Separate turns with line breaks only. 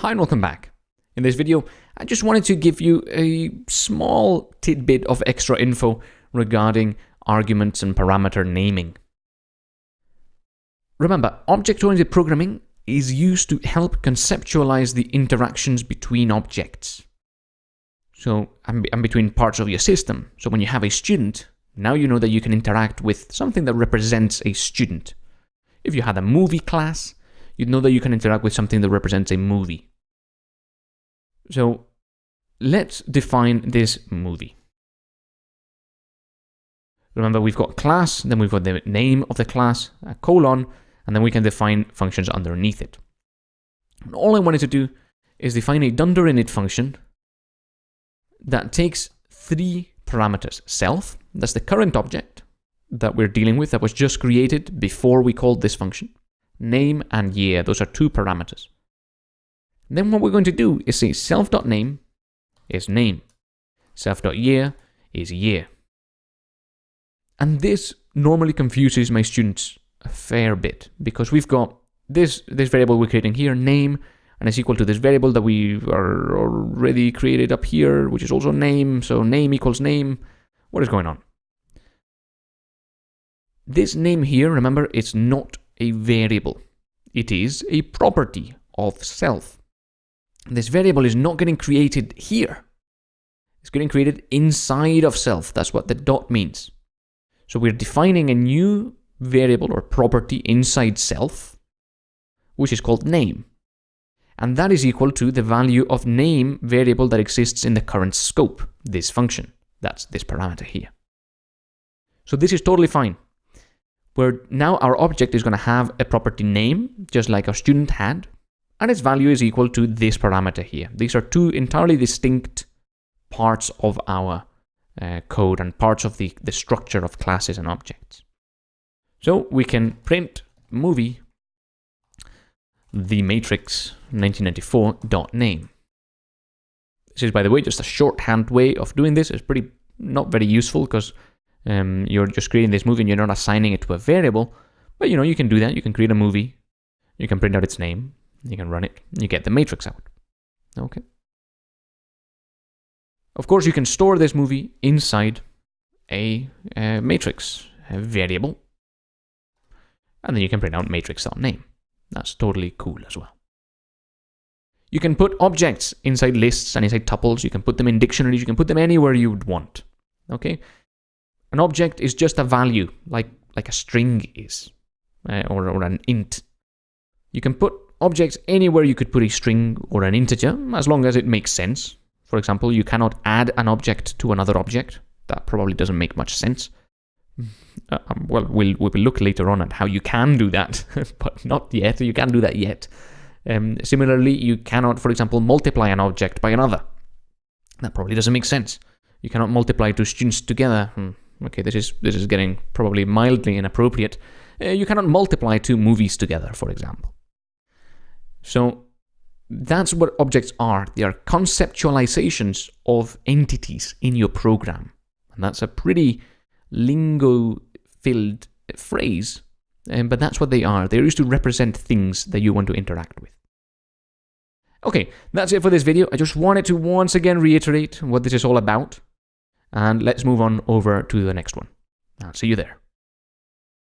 Hi and welcome back. In this video, I just wanted to give you a small tidbit of extra info regarding arguments and parameter naming. Remember, object-oriented programming is used to help conceptualize the interactions between objects. And between parts of your system. So when you have a student, now you know that you can interact with something that represents a student. If you had a movie class, you'd know that you can interact with something that represents a movie. So let's define this movie. Remember, we've got class, then we've got the name of the class, a colon, and then we can define functions underneath it. And all I wanted to do is define a dunder-init function that takes three parameters. Self, that's the current object that we're dealing with, that was just created before we called this function. Name and year, those are two parameters. Then what we're going to do is say self.name is name, self.year is year. And this normally confuses my students a fair bit, because we've got this variable we're creating here, name, and it's equal to this variable that we are already created up here, which is also name, so name equals name. What is going on? This name here, remember, it's not a variable. It is a property of self. This variable is not getting created here. It's getting created inside of self. That's what the dot means. So we're defining a new variable or property inside self, which is called name. And that is equal to the value of name variable that exists in the current scope, this function. That's this parameter here. So this is totally fine. Where now our object is going to have a property name, just like our student had, and its value is equal to this parameter here. These are two entirely distinct parts of our code and parts of the structure of classes and objects. So we can print movie the matrix 1994.name. This is, by the way, just a shorthand way of doing this. It's pretty not very useful because you're just creating this movie and you're not assigning it to a variable. But you can do that. You can create a movie. You can print out its name. You can run it. You get the matrix out. Okay. Of course, you can store this movie inside a matrix, a variable. And then you can print out matrix.name. That's totally cool as well. You can put objects inside lists and inside tuples. You can put them in dictionaries. You can put them anywhere you would want. Okay? An object is just a value, like a string is, or an int. You can put objects anywhere you could put a string or an integer, as long as it makes sense. For example, you cannot add an object to another object. That probably doesn't make much sense. Well, we'll look later on at how you can do that, but not yet. You can't do that yet. Similarly, you cannot, for example, multiply an object by another. That probably doesn't make sense. You cannot multiply two students together. Okay, this is getting probably mildly inappropriate. You cannot multiply two movies together, for example. So that's what objects are. They are conceptualizations of entities in your program. And that's a pretty lingo-filled phrase, but that's what they are. They're used to represent things that you want to interact with. Okay, that's it for this video. I just wanted to once again reiterate what this is all about. And let's move on over to the next one. I'll see you there.